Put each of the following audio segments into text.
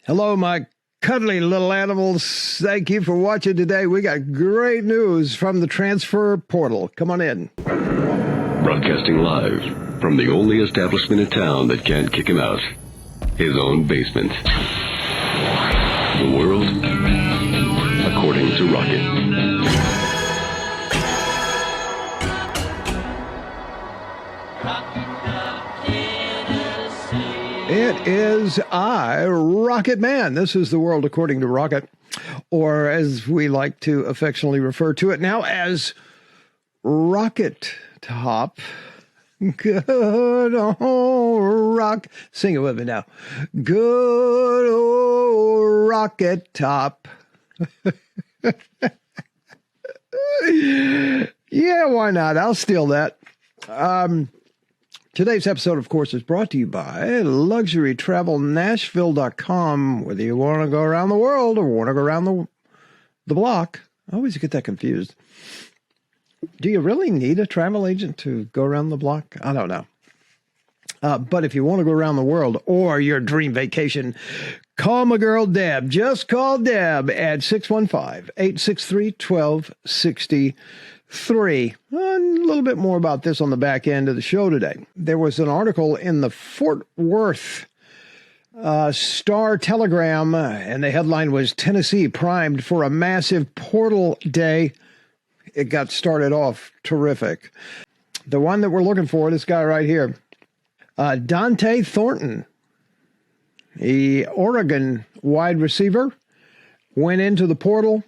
Hello, my cuddly little animals. Thank you for watching today. We got great news from the transfer portal. Come on in. Broadcasting live from the only establishment in town that can't kick him out. His own basement. The world according to Rocket. It is I, Rocket Man. This is the world according to Rocket, or as we like to affectionately refer to it now as Rocket Top. Good old rock. Sing it with me now. Good old Rocket Top. Yeah, why not? I'll steal that. Today's episode, of course, is brought to you by LuxuryTravelNashville.com. Whether you want to go around the world or want to go around the block, I always get that confused. Do you really need a travel agent to go around the block? I don't know. But if you want to go around the world or your dream vacation, call my girl Deb. Just call Deb at 615-863-1263. A little bit more about this on the back end of the show today. There was an article in the Fort Worth Star-Telegram, and the headline was Tennessee primed for a massive portal day. It got started off terrific. The one that we're looking for, this guy right here, Dont'e Thornton, the Oregon wide receiver, went into the portal.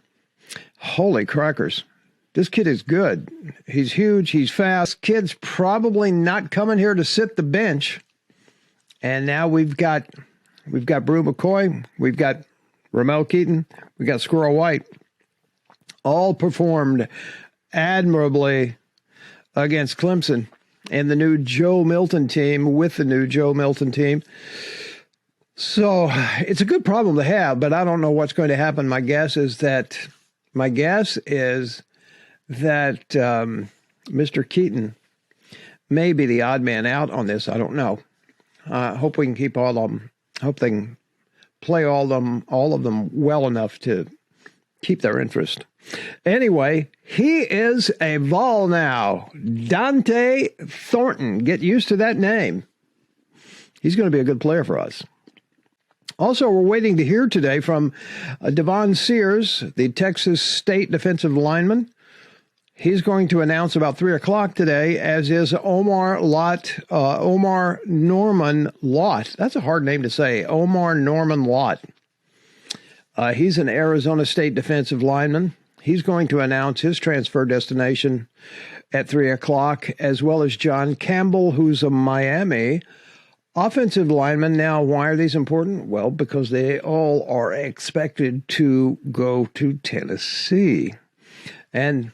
Holy crackers. This kid is good. He's huge. He's fast. Kid's probably not coming here to sit the bench. And now we've got Brew McCoy. We've got Ramel Keaton. We've got Squirrel White. All performed admirably against Clemson and the new Joe Milton team with the new Joe Milton team. So it's a good problem to have, but I don't know what's going to happen. My guess is that Mr. Keaton may be the odd man out on this. I don't know. Hope we can keep all of them. Hope they can play all of them well enough to keep their interest. Anyway, he is a Vol now. Dont'e Thornton. Get used to that name. He's going to be a good player for us. Also, we're waiting to hear today from Devon Sears, the Texas State defensive lineman. He's going to announce about 3 o'clock today, as is Omar Norman Lott. That's a hard name to say, Omar Norman Lott. He's an Arizona State defensive lineman. He's going to announce his transfer destination at 3 o'clock, as well as John Campbell, who's a Miami offensive lineman. Now, why are these important? Well, because they all are expected to go to Tennessee. And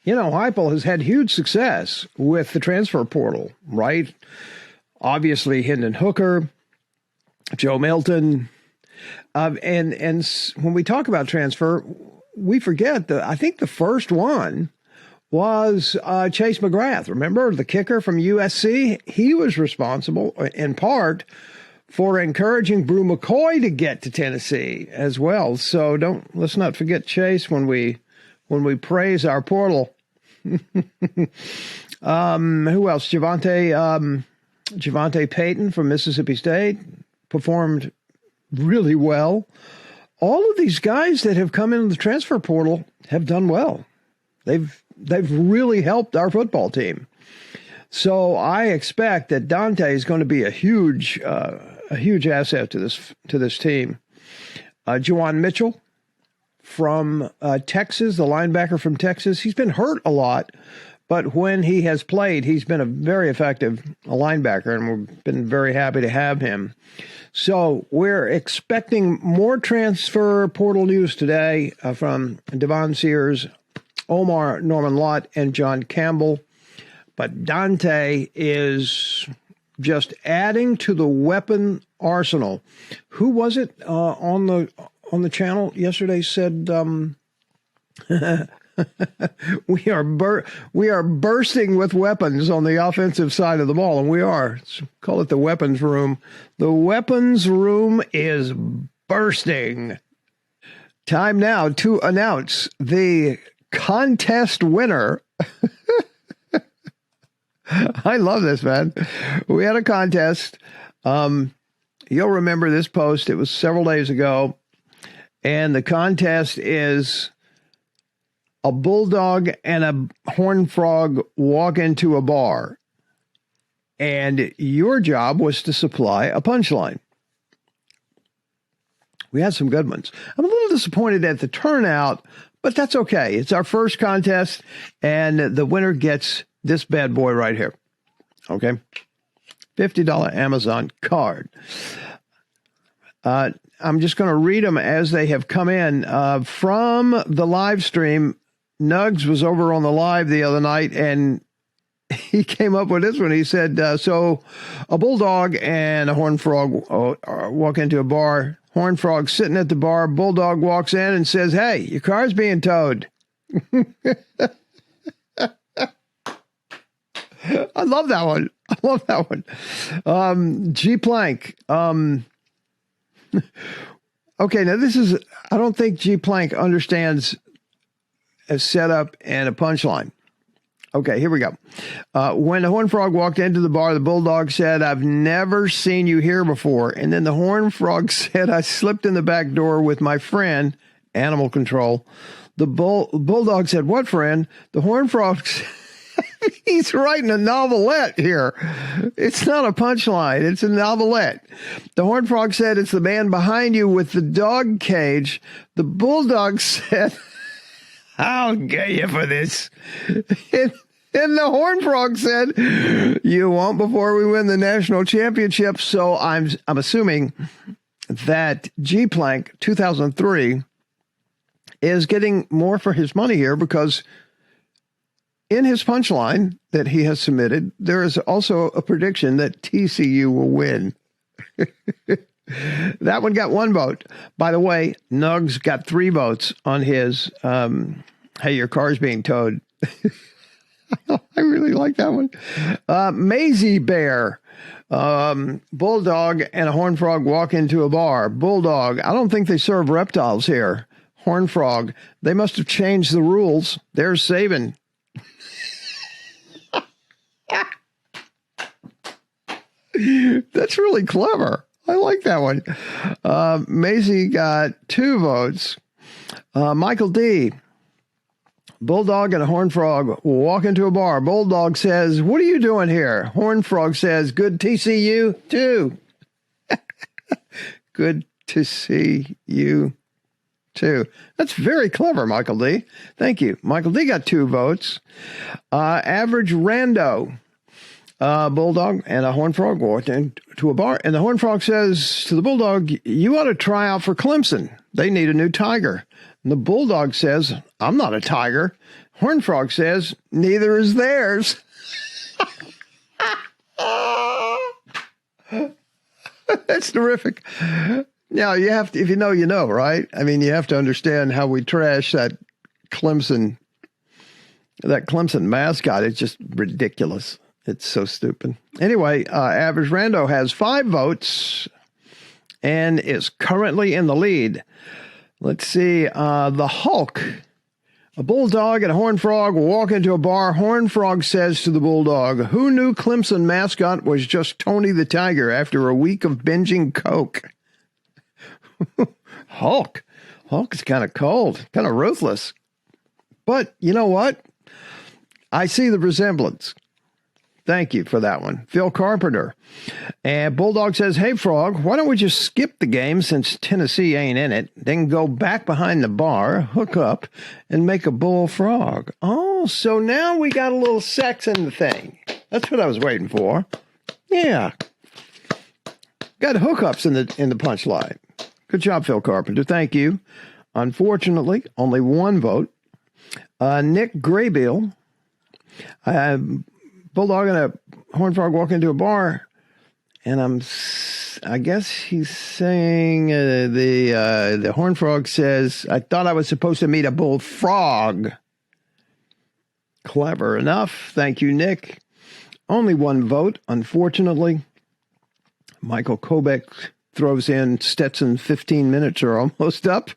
you know, Heupel has had huge success with the transfer portal, right? Obviously, Hendon Hooker, Joe Milton. And when we talk about transfer, we forget that I think the first one was Chase McGrath. Remember, the kicker from USC? He was responsible, in part, for encouraging Brew McCoy to get to Tennessee as well. So let's not forget Chase when we praise our portal. Who else? Javante Payton from Mississippi State performed really well. All of these guys that have come into the transfer portal have done well. They've really helped our football team. So I expect that Dont'e is going to be a huge asset to this team. Juwan Mitchell from Texas, the linebacker from Texas. He's been hurt a lot, but when he has played, he's been a very effective linebacker, and we've been very happy to have him. So we're expecting more transfer portal news today from Devon Sears, Omar Norman Lott, and John Campbell. But Dont'e is just adding to the weapon arsenal. Who was it on the channel yesterday said We are bursting with weapons on the offensive side of the ball, and we are. Call it the weapons room. The weapons room is bursting. Time now to announce the contest winner. I love this, man. We had a contest. You'll remember this post. It was several days ago. And the contest is a bulldog and a horned frog walk into a bar. And your job was to supply a punchline. We had some good ones. I'm a little disappointed at the turnout, but that's okay. It's our first contest, and the winner gets this bad boy right here. Okay? $50 Amazon card. I'm just going to read them as they have come in. From the live stream, Nugs was over on the live the other night, and he came up with this one. He said, so a bulldog and a horned frog walk into a bar. Horned frog sitting at the bar. Bulldog walks in and says, hey, your car's being towed. I love that one. I love that one. G Plank. Okay, now this is, I don't think G Plank understands a setup and a punchline. Okay, here we go. When the horned frog walked into the bar, the bulldog said, I've never seen you here before. And then the horned frog said, I slipped in the back door with my friend, animal control. The bulldog said, what friend? The horned frog said, he's writing a novelette here. It's not a punchline. It's a novelette. The horned frog said, it's the man behind you with the dog cage. The bulldog said, I'll get you for this. And the horned frog said, you won't before we win the national championship. So I'm assuming that G Plank 2003 is getting more for his money here, because in his punchline that he has submitted, there is also a prediction that TCU will win. That one got 1 vote. By the way, Nugs got 3 votes on his, hey, your car's being towed. I really like that one. Maisie Bear. Bulldog and a horned frog walk into a bar. Bulldog, I don't think they serve reptiles here. Horned frog, they must have changed the rules. There's Saban. That's really clever. I like that one. Maisie got 2 votes. Michael D. Bulldog and a horned frog walk into a bar. Bulldog says, what are you doing here? Horned frog says, good to see you too. Good to see you too. That's very clever, Michael D. Thank you. Michael D got 2 votes. Average Rando. Bulldog and a horned frog walked into a bar, and the horned frog says to the bulldog, you ought to try out for Clemson. They need a new tiger. And the bulldog says, I'm not a tiger. Horned frog says, neither is theirs. That's terrific. Now, you have to, if you know, right? I mean, you have to understand how we trash that Clemson mascot. It's just ridiculous. It's so stupid. Anyway, Average Rando has 5 votes and is currently in the lead. Let's see. The Hulk. A bulldog and a horned frog walk into a bar. Horned frog says to the bulldog, who knew Clemson mascot was just Tony the Tiger after a week of binging Coke? Hulk. Hulk is kind of cold, kind of ruthless. But you know what? I see the resemblance. Thank you for that one. Phil Carpenter. And Bulldog says, hey, Frog, why don't we just skip the game since Tennessee ain't in it, then go back behind the bar, hook up, and make a bullfrog. Oh, so now we got a little sex in the thing. That's what I was waiting for. Yeah. Got hookups in the punchline. Good job, Phil Carpenter. Thank you. Unfortunately, only 1 vote. Nick Graybill. Bulldog and a horned frog walk into a bar, and I guess he's saying the horned frog says, I thought I was supposed to meet a bullfrog. Clever enough. Thank you, Nick. Only one vote, unfortunately. Michael Kobek throws in Stetson 15 minutes are almost up.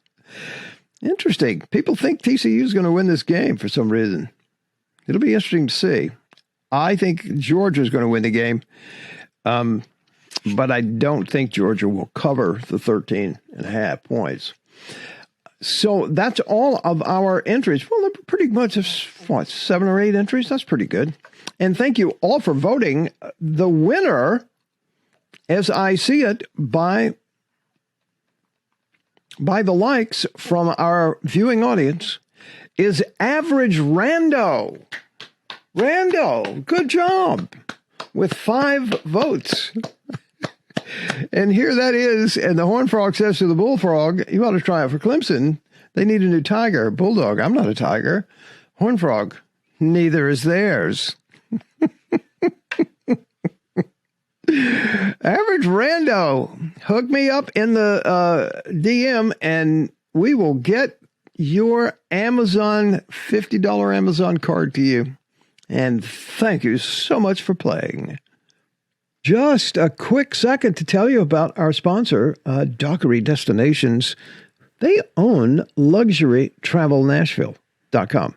Interesting. People think TCU is going to win this game for some reason. It'll be interesting to see. I think Georgia is going to win the game, but I don't think Georgia will cover the 13.5 points. So that's all of our entries. Well, they're pretty much, 7 or 8 entries? That's pretty good. And thank you all for voting. The winner, as I see it, by the likes from our viewing audience, is Average Rando. Rando, good job, with 5 votes. And here that is, and the Horned Frog says to the Bullfrog, you ought to try it for Clemson. They need a new tiger. Bulldog, I'm not a tiger. Horned Frog, neither is theirs. Average Rando, hook me up in the DM and we will get your Amazon $50 Amazon card to you. And thank you so much for playing. Just a quick second to tell you about our sponsor, Dockery Destinations. They own LuxuryTravelNashville.com.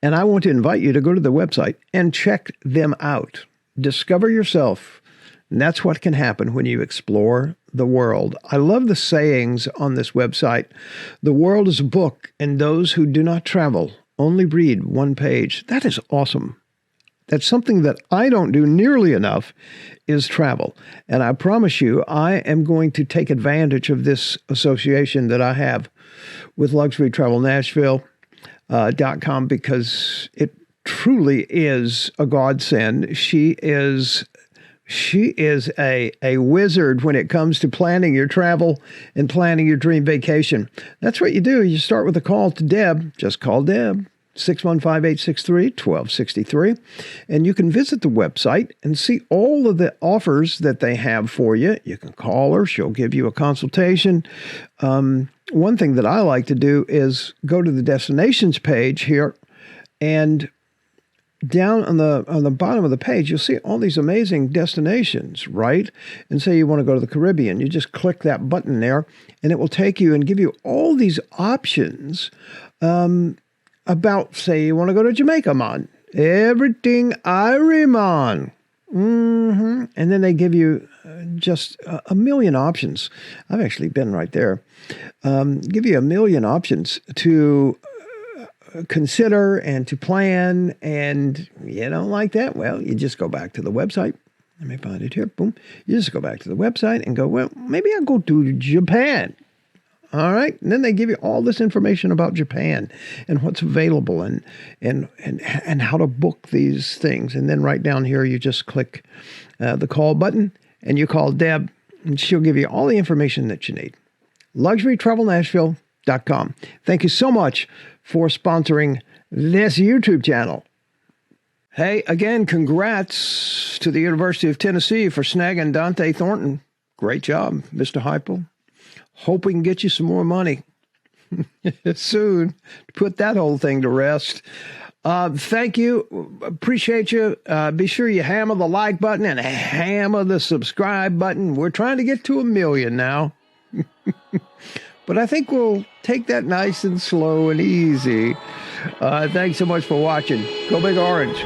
And I want to invite you to go to the website and check them out. Discover yourself. And that's what can happen when you explore the world. I love the sayings on this website. The world is a book, and those who do not travel only read one page. That is awesome. That's something that I don't do nearly enough, is travel. And I promise you, I am going to take advantage of this association that I have with LuxuryTravelNashville.com because it truly is a godsend. She is a wizard when it comes to planning your travel and planning your dream vacation. That's what you do. You start with a call to Deb. Just call Deb. 615-863-1263. And you can visit the website and see all of the offers that they have for you. You can call her. She'll give you a consultation. One thing that I like to do is go to the destinations page here, and down on the bottom of the page, you'll see all these amazing destinations, right? And say you want to go to the Caribbean. You just click that button there, and it will take you and give you all these options about, say, you want to go to Jamaica, man. Everything Irie, and then they give you just a million options. I've actually been right there. Give you a million options to consider and to plan, and you don't like that? Well, you just go back to the website. Let me find it here. Boom. You just go back to the website and go, well, maybe I'll go to Japan. All right. And then they give you all this information about Japan and what's available and how to book these things. And then right down here, you just click the call button and you call Deb, and she'll give you all the information that you need. LuxuryTravelNashville.com. Thank you so much for sponsoring this YouTube channel. Hey, again, congrats to the University of Tennessee for snagging Dont'e Thornton. Great job, Mr. Heupel. Hope we can get you some more money soon to put that whole thing to rest. Thank you. Appreciate you. Be sure you hammer the like button and hammer the subscribe button. We're trying to get to 1 million now. But I think we'll take that nice and slow and easy. Thanks so much for watching. Go Big Orange.